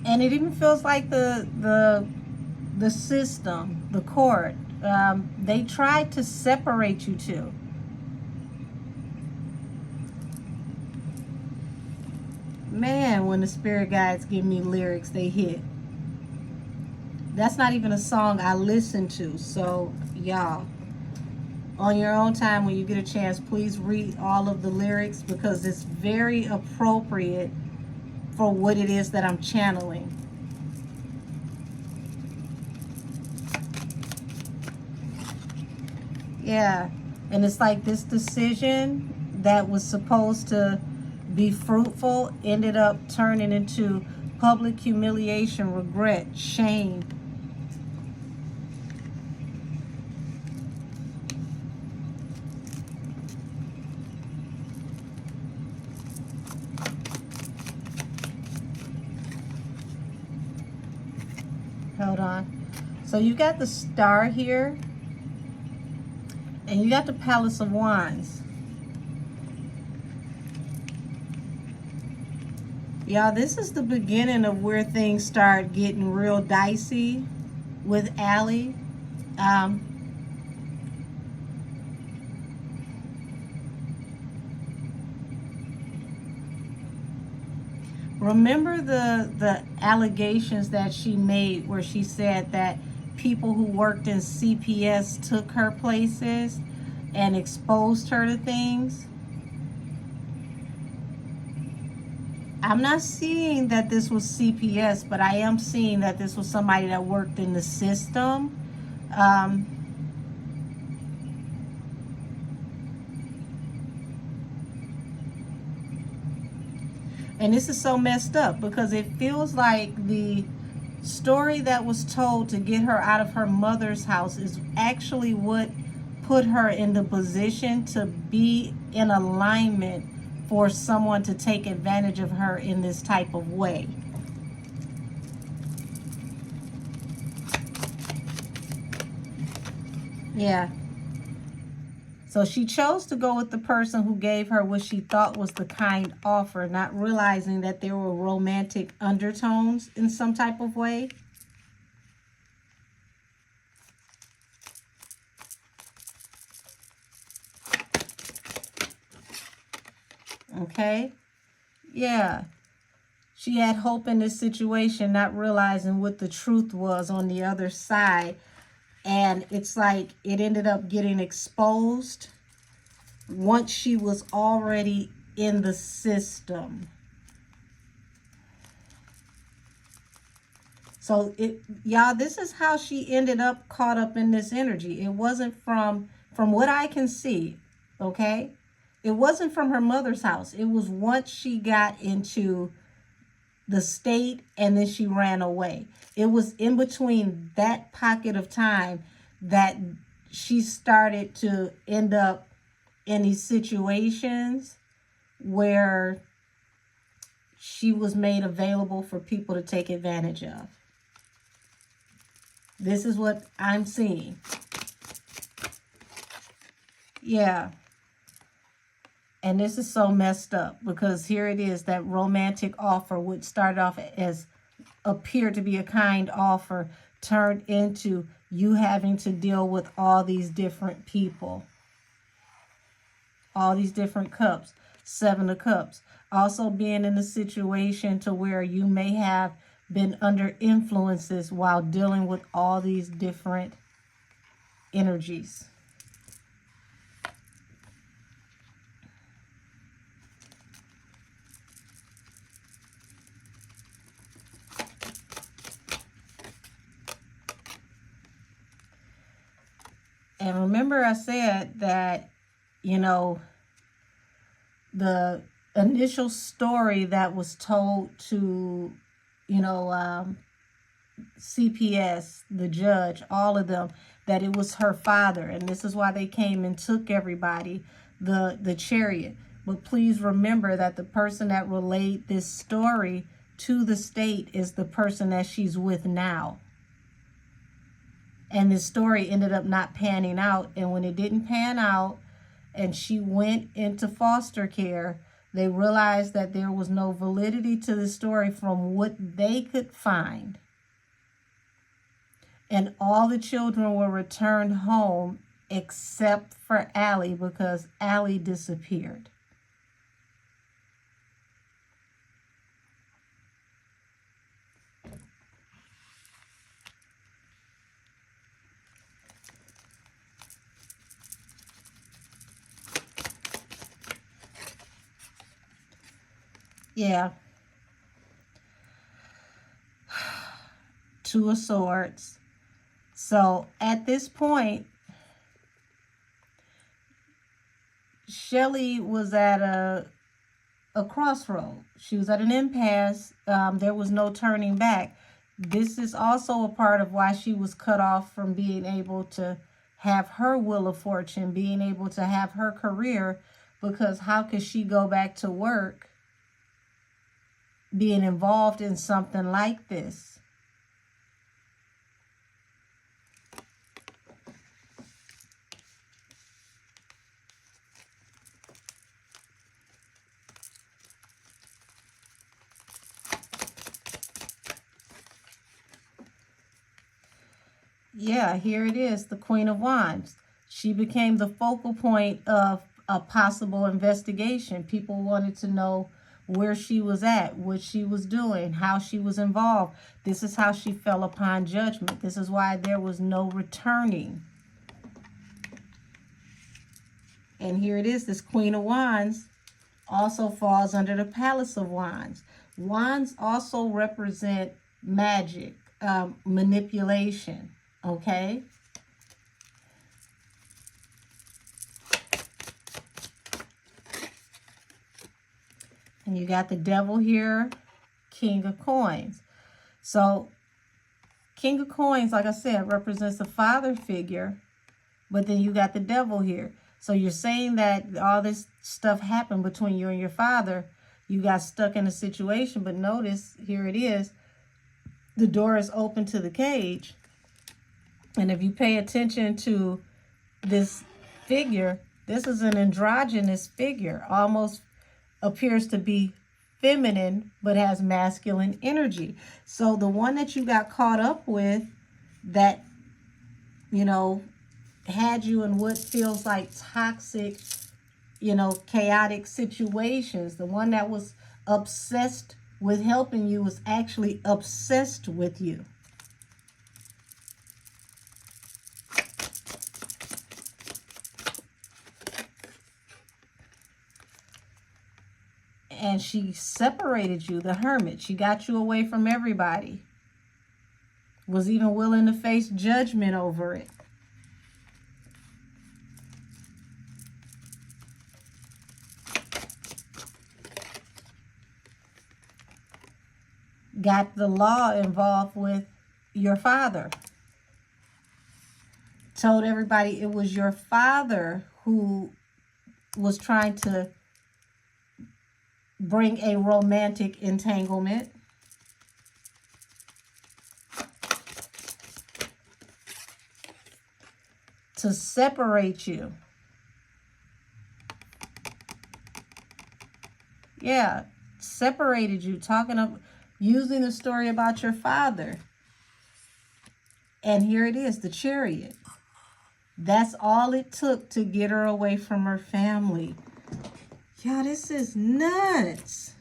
And it even feels like the system, the court, they tried to separate you two. Man, when the spirit guides give me lyrics, they hit. That's not even a song I listen to. So y'all, on your own time, when you get a chance, please read all of the lyrics, because it's very appropriate for what it is that I'm channeling. Yeah, and it's like this decision that was supposed to be fruitful ended up turning into public humiliation, regret, shame. Hold on. So you got the Star here, and you got the Palace of Wands. Y'all, this is the beginning of where things start getting real dicey with Allie. Remember the allegations that she made, where she said that people who worked in CPS took her places and exposed her to things? I'm not seeing that this was CPS, but I am seeing that this was somebody that worked in the system. And this is so messed up, because it feels like the story that was told to get her out of her mother's house is actually what put her in the position to be in alignment for someone to take advantage of her in this type of way. Yeah. So she chose to go with the person who gave her what she thought was the kind offer, not realizing that there were romantic undertones in some type of way. Okay? Yeah. She had hope in this situation, not realizing what the truth was on the other side. And it's like it ended up getting exposed once she was already in the system. So y'all, this is how she ended up caught up in this energy. It wasn't from what I can see, okay? It wasn't from her mother's house. It was once she got into the state and then she ran away. It was in between that pocket of time that she started to end up in these situations where she was made available for people to take advantage of. This is what I'm seeing. Yeah. And this is so messed up, because here it is, that romantic offer, which started off as appeared to be a kind offer turned into you having to deal with all these different people, all these different cups. Seven of Cups. Also being in a situation to where you may have been under influences while dealing with all these different energies. And remember I said that, you know, the initial story that was told to, you know, CPS, the judge, all of them, that it was her father. And this is why they came and took everybody, the chariot. But please remember that the person that relayed this story to the state is the person that she's with now. And this story ended up not panning out. And when it didn't pan out and she went into foster care, they realized that there was no validity to the story from what they could find. And all the children were returned home except for Allie, because Allie disappeared. Yeah. Two of Swords. So at this point, Shelly was at a crossroad. She was at an impasse. There was no turning back. This is also a part of why she was cut off from being able to have her wheel of fortune, being able to have her career, because how could she go back to work being involved in something like this? Yeah, here it is, the Queen of Wands. She became the focal point of a possible investigation. People wanted to know where she was at, what she was doing, how she was involved. This is how she fell upon judgment. This is why there was no returning. And here it is, this Queen of Wands also falls under the Palace of Wands. Wands also represent magic, manipulation. Okay. And you got the Devil here, King of Coins. So King of Coins, like I said, represents a father figure, but then you got the Devil here. So you're saying that all this stuff happened between you and your father. You got stuck in a situation, but notice, here it is. The door is open to the cage. And if you pay attention to this figure, this is an androgynous figure, almost appears to be feminine, but has masculine energy. So the one that you got caught up with, that, you know, had you in what feels like toxic, you know, chaotic situations, the one that was obsessed with helping you was actually obsessed with you. And she separated you, the Hermit. She got you away from everybody. Was even willing to face judgment over it. Got the law involved with your father. Told everybody it was your father who was trying to bring a romantic entanglement. To separate you. Yeah, separated you, talking of, using the story about your father. And here it is, the Chariot. That's all it took to get her away from her family. Y'all, this is nuts.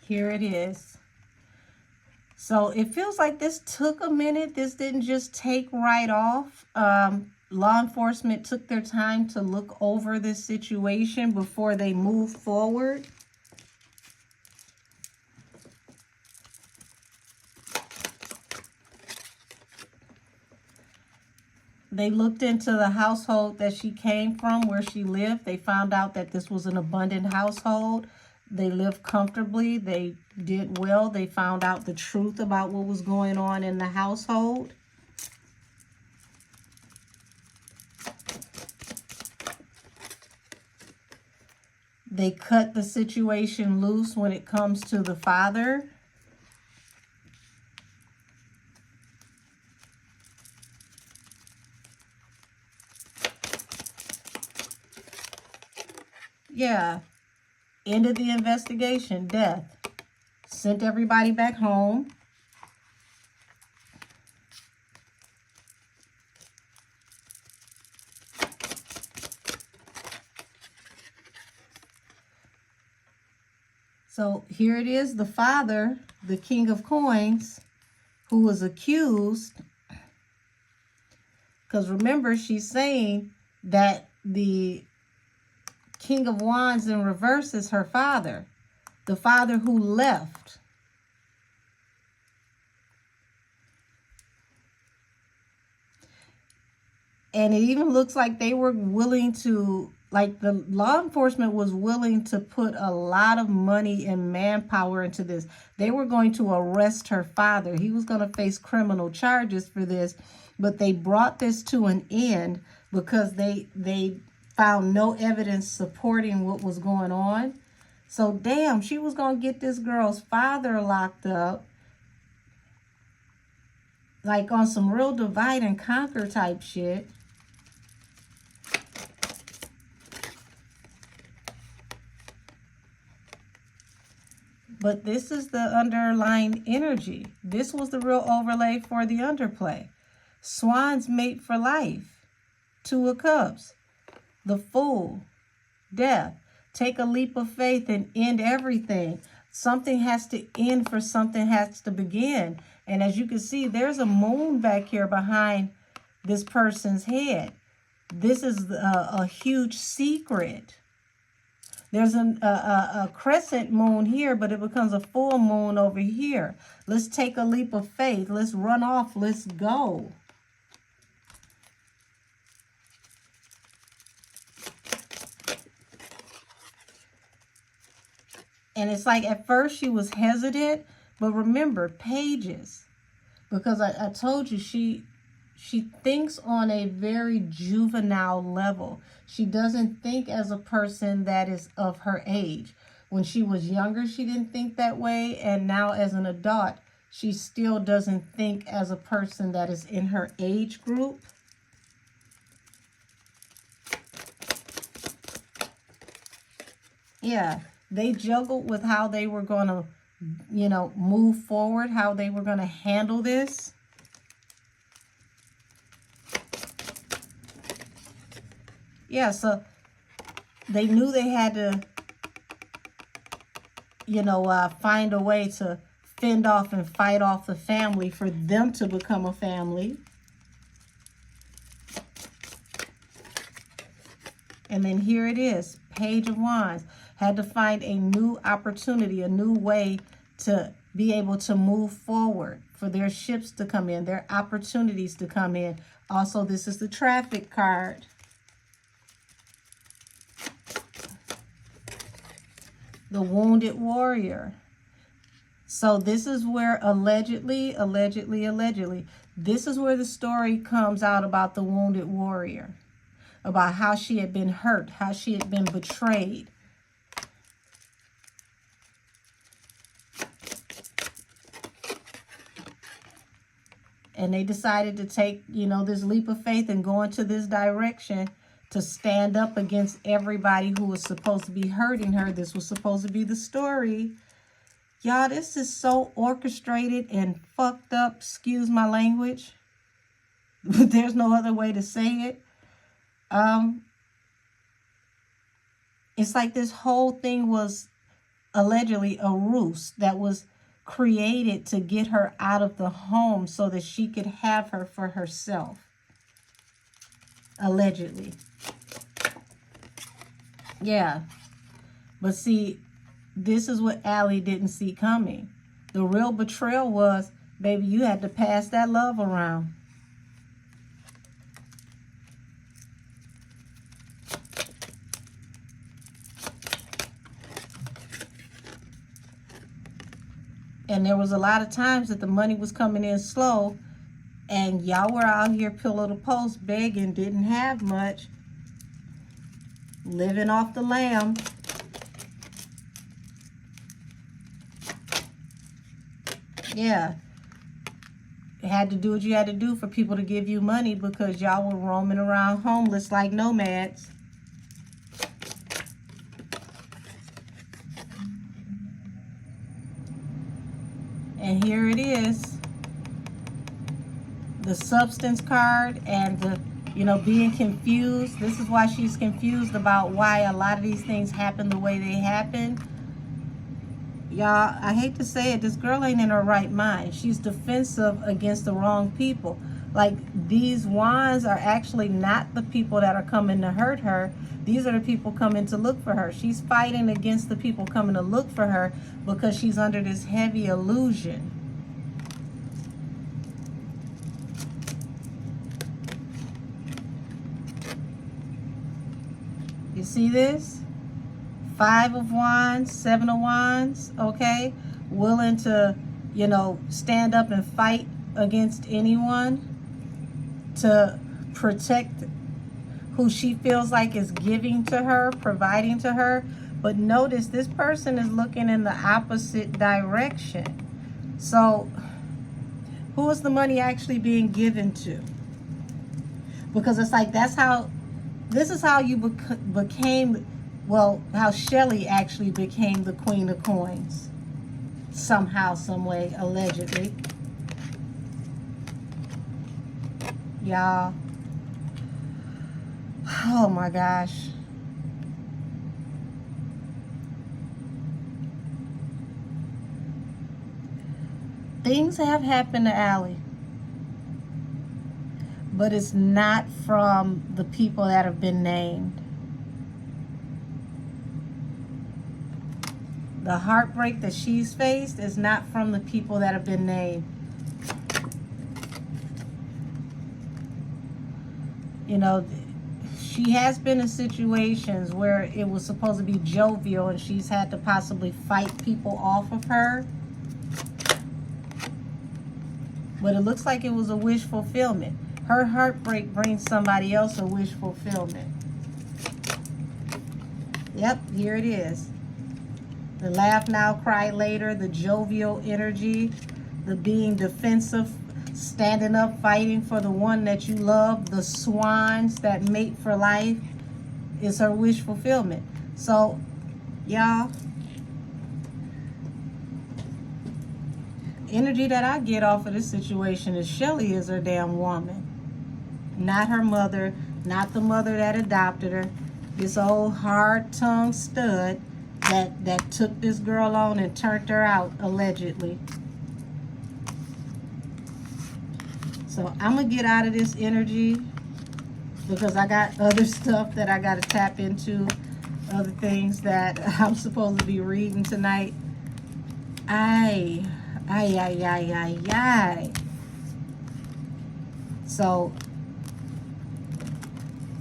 Here it is. So it feels like this took a minute. This didn't just take right off. Law enforcement took their time to look over this situation before they moved forward. They looked into the household that she came from, where she lived. They found out that this was an abundant household. They lived comfortably. They did well. They found out the truth about what was going on in the household. They cut the situation loose when it comes to the father. Yeah. Ended the investigation, death. Sent everybody back home. So here it is, the father, the king of coins, who was accused. Because remember, she's saying that the King of Wands in reverse is her father, the father who left. And it even looks like they were willing to, like the law enforcement was willing to put a lot of money and manpower into this. They were going to arrest her father. He was going to face criminal charges for this, but they brought this to an end because they found no evidence supporting what was going on. So damn, she was going to get this girl's father locked up, like on some real divide and conquer type shit. But this is the underlying energy. This was the real overlay for the underplay. Swans mate for life. Two of Cups. The Fool. Death. Take a leap of faith and end everything. Something has to end for something has to begin. And as you can see, there's a moon back here behind this person's head. This is a huge secret. There's a crescent moon here, but it becomes a full moon over here. Let's take a leap of faith. Let's run off. Let's go. And it's like at first she was hesitant, but remember, pages. Because I told you she thinks on a very juvenile level. She doesn't think as a person that is of her age. When she was younger, she didn't think that way. And now as an adult, she still doesn't think as a person that is in her age group. Yeah, they juggled with how they were going to, you know, move forward, how they were going to handle this. Yeah, so they knew they had to, you know, find a way to fend off and fight off the family for them to become a family. And then here it is, Page of Wands. Had to find a new opportunity, a new way to be able to move forward, for their ships to come in, their opportunities to come in. Also, this is the Traffic card. The Wounded Warrior. So this is where allegedly, this is where the story comes out about the Wounded Warrior. About how she had been hurt, how she had been betrayed. And they decided to take, you know, this leap of faith and go into this direction to stand up against everybody who was supposed to be hurting her. This was supposed to be the story. Y'all, this is so orchestrated and fucked up, excuse my language. But there's no other way to say it. It's like this whole thing was allegedly a ruse that was created to get her out of the home so that she could have her for herself. Allegedly. Yeah. But see, this is what Allie didn't see coming. The real betrayal was, baby, you had to pass that love around. And there was a lot of times that the money was coming in slow, and y'all were out here pillow to post begging, didn't have much, living off the lamb. Yeah. You had to do what you had to do for people to give you money because y'all were roaming around homeless like nomads. And here it is. The substance card and the, you know, being confused. This is why she's confused about why a lot of these things happen the way they happen. Y'all, I hate to say it, this girl ain't in her right mind. She's defensive against the wrong people. Like, these wands are actually not the people that are coming to hurt her. These are the people coming to look for her. She's fighting against the people coming to look for her because she's under this heavy illusion. You see this? 5 of Wands, 7 of Wands, okay? Willing to, you know, stand up and fight against anyone to protect who she feels like is giving to her, providing to her. But notice this person is looking in the opposite direction. So who is the money actually being given to? Because it's like, that's how, this is how you became, well, how Shelley actually became the Queen of Coins. Somehow, some way, allegedly. Y'all. Oh my gosh. Things have happened to Allie. But it's not from the people that have been named. The heartbreak that she's faced is not from the people that have been named. You know, she has been in situations where it was supposed to be jovial and she's had to possibly fight people off of her. But it looks like it was a wish fulfillment. Her heartbreak brings somebody else a wish fulfillment. Yep, here it is. The laugh now, cry later, the jovial energy, the being defensive, standing up, fighting for the one that you love, the swans that mate for life is her wish fulfillment. So, y'all, energy that I get off of this situation is Shelley is her damn woman. Not her mother, not the mother that adopted her. This old hard-tongued stud that took this girl on and turned her out, allegedly. So I'm going to get out of this energy because I got other stuff that I got to tap into, other things that I'm supposed to be reading tonight. Ay. So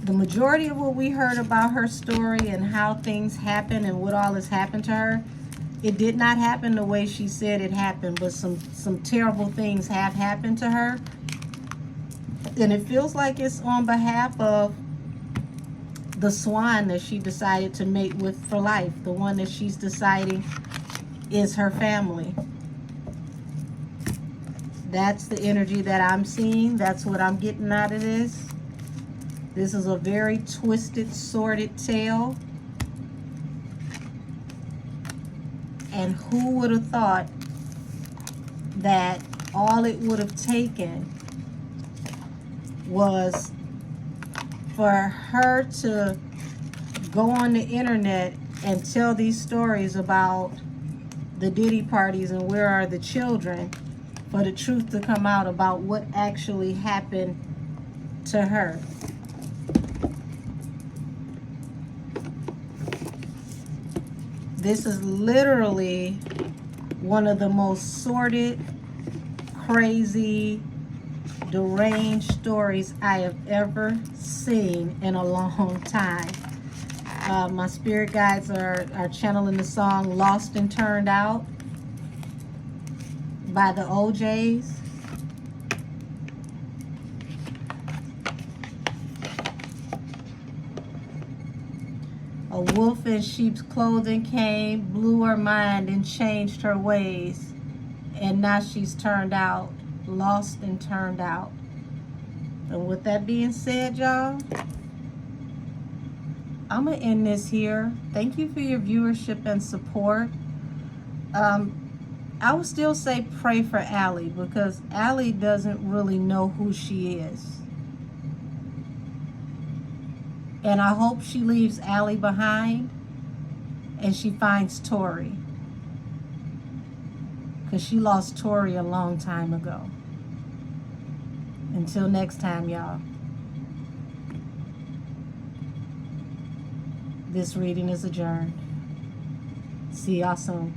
the majority of what we heard about her story and how things happened and what all has happened to her, it did not happen the way she said it happened, but some terrible things have happened to her. And it feels like it's on behalf of the swan that she decided to mate with for life, the one that she's deciding is her family. That's the energy that I'm seeing. That's what I'm getting out of this. This is a very twisted, sordid tale. And who would have thought that all it would have taken was for her to go on the internet and tell these stories about the Diddy parties and where are the children, for the truth to come out about what actually happened to her. This is literally one of the most sordid, crazy, deranged stories I have ever seen in a long time. My spirit guides are channeling the song Lost and Turned Out by the OJs. A wolf in sheep's clothing came, blew her mind and changed her ways. And now she's turned out, lost and turned out. And with that being said, y'all, I'm going to end this here. Thank you for your viewership and support. I would still say pray for Allie, because Allie doesn't really know who she is. And I hope she leaves Allie behind and she finds Tori, because she lost Tori a long time ago. Until next time, y'all. This reading is adjourned. See y'all soon.